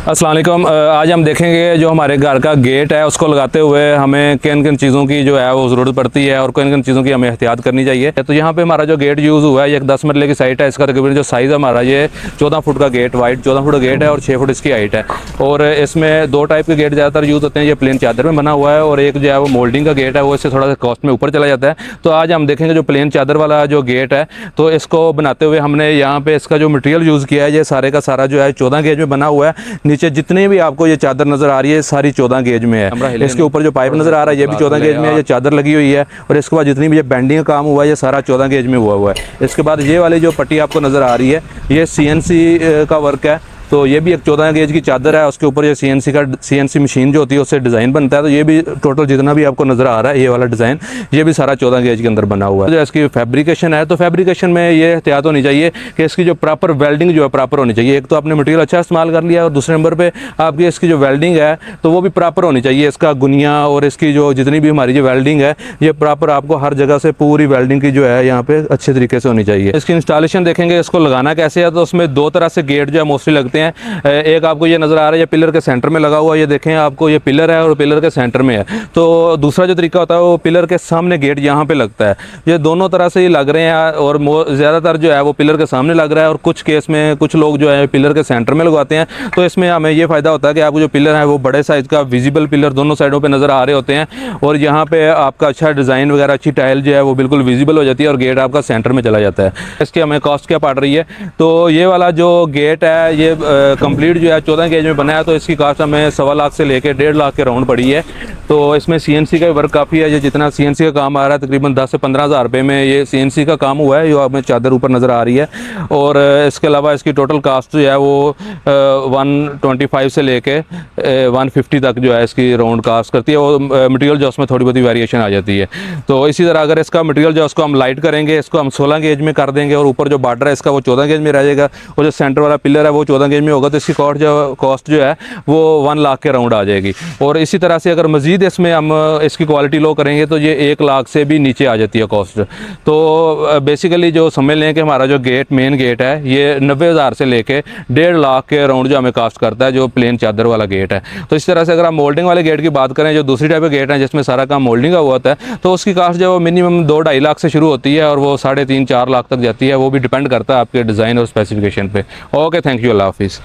अस्सलाम वालेकुम। आज हम देखेंगे जो हमारे घर का गेट है उसको लगाते हुए हमें किन किन चीज़ों की जो है वो ज़रूरत पड़ती है और किन किन चीज़ों की हमें एहतियात करनी चाहिए। तो यहाँ पे हमारा जो गेट यूज़ हुआ है ये एक 10 मरले की साइट है। इसका तकरीबन जो साइज़ है हमारा ये 14 फुट का गेट, वाइड 14 फुट का गेट है और 6 फुट इसकी हाइट है। और इसमें दो टाइप के गेट ज़्यादातर यूज़ होते हैं, ये प्लेन चादर में बना हुआ है और एक जो है वो मोल्डिंग का गेट है, वो इससे थोड़ा सा कॉस्ट में ऊपर चला जाता है। तो आज हम देखेंगे जो प्लेन चादर वाला जो गेट है, तो इसको बनाते हुए हमने यहाँ पे इसका जो मटेरियल यूज़ किया है ये सारे का सारा जो है 14 गेज में बना हुआ है। नीचे जितने भी आपको ये चादर नज़र आ रही है सारी 14 गेज में है। इसके ऊपर जो पाइप नज़र आ रहा है ये भी 14 गेज में है, ये चादर लगी हुई है। और इसके बाद जितनी भी ये बेंडिंग का काम हुआ है ये सारा 14 गेज में हुआ है। इसके बाद ये वाली जो पट्टी आपको नज़र आ रही है ये CNC का वर्क है। तो ये भी एक 14 गेज की चादर है, उसके ऊपर ये CNC मशीन जो होती है उससे डिज़ाइन बनता है। तो ये भी टोटल जितना भी आपको नज़र आ रहा है ये वाला डिज़ाइन ये भी सारा 14 गेज के अंदर बना हुआ है। जो इसकी फैब्रिकेशन है तो फैब्रिकेशन में ये एहतियात होनी चाहिए कि इसकी जो प्रॉपर वेल्डिंग जो है प्रॉपर होनी चाहिए। एक तो आपने मटेरियल अच्छा इस्तेमाल कर लिया और दूसरे नंबर पर आपकी इसकी जो वेल्डिंग है तो वो भी प्रॉपर होनी चाहिए। इसका गुनिया और इसकी जो जितनी भी हमारी जो वेल्डिंग है ये प्रॉपर आपको हर जगह से पूरी वेल्डिंग की जो है यहाँ पे अच्छे तरीके से होनी चाहिए। इसकी इंस्टॉलेशन देखेंगे, इसको लगाना कैसे है। तो उसमें दो तरह से गेट जो है मोस्टली लगते हैं। एक आपको ये नज़र आ रहा है ये पिलर के सेंटर में लगा हुआ है, ये देखें आपको ये पिलर है और पिलर के सेंटर में है। तो दूसरा जो तरीका होता है वो पिलर के सामने गेट यहाँ पे लगता है। ये दोनों तरह से ही लग रहे हैं और ज़्यादातर जो है वो पिलर के सामने लग रहा है और कुछ केस में कुछ लोग जो है पिलर के सेंटर में लगवाते हैं। तो इसमें हमें ये फ़ायदा होता है कि आपको जो पिलर है वो बड़े साइज़ का विजिबल पिलर दोनों साइडों पर नज़र आ रहे होते हैं और यहाँ पर आपका अच्छा डिज़ाइन वगैरह अच्छी टाइल जो है वो बिल्कुल विजिबल हो जाती है और गेट आपका सेंटर में चला जाता है। इसकी हमें कॉस्ट क्या पड़ रही है। तो ये वाला जो गेट है ये कंप्लीट जो है 14 गेज में बनाया, तो इसकी कास्ट हमें 1.25 लाख से लेकर 1.5 लाख के राउंड पड़ी है। तो इसमें CNC का वर्क काफ़ी है। ये जितना CNC का काम आ रहा है तकरीबन 10 से 15 हज़ार रुपये में ये CNC का काम हुआ है जो हमें चादर ऊपर नज़र आ रही है। और इसके अलावा इसकी टोटल कास्ट जो है वो 125 से लेके 150 तक जो है इसकी राउंड कास्ट करती है। वो मटेरियल जो उसमें थोड़ी बहुत वेरिएशन आ जाती है। तो इसी तरह अगर इसका मटेरियल जो उसको हम लाइट करेंगे, इसको हम 16 गेज में कर देंगे और ऊपर जो बॉर्डर है इसका वो 14 गेज में रह जाएगा और जो सेंटर वाला पिलर है वो 14 गेज में होगा। तो इसकी कॉस्ट जो है वो 1 लाख के राउंड आ जाएगी। और इसी तरह से अगर मज़ीद इसमें हम इसकी क्वालिटी लो करेंगे तो ये 1 लाख से भी नीचे आ जाती है कॉस्ट। तो बेसिकली जो समझ लें कि हमारा जो गेट मेन गेट है ये 90 हज़ार से लेके 1.5 लाख के राउंड जो हमें कास्ट करता है जो प्लेन चादर वाला गेट है। तो इस तरह से अगर हम मोल्डिंग वाले गेट की बात करें जो दूसरी टाइप के गेट है जिसमें सारा काम मोल्डिंग का हुआ होता है तो उसकी कास्ट जो मिनिमम 2-2.5 लाख से शुरू होती है और वो 3.5-4 लाख तक जाती है। वो भी डिपेंड करता है आपके डिज़ाइन और स्पेसिफिकेशन पे। ओके, थैंक यू, अल्लाह हाफिज़।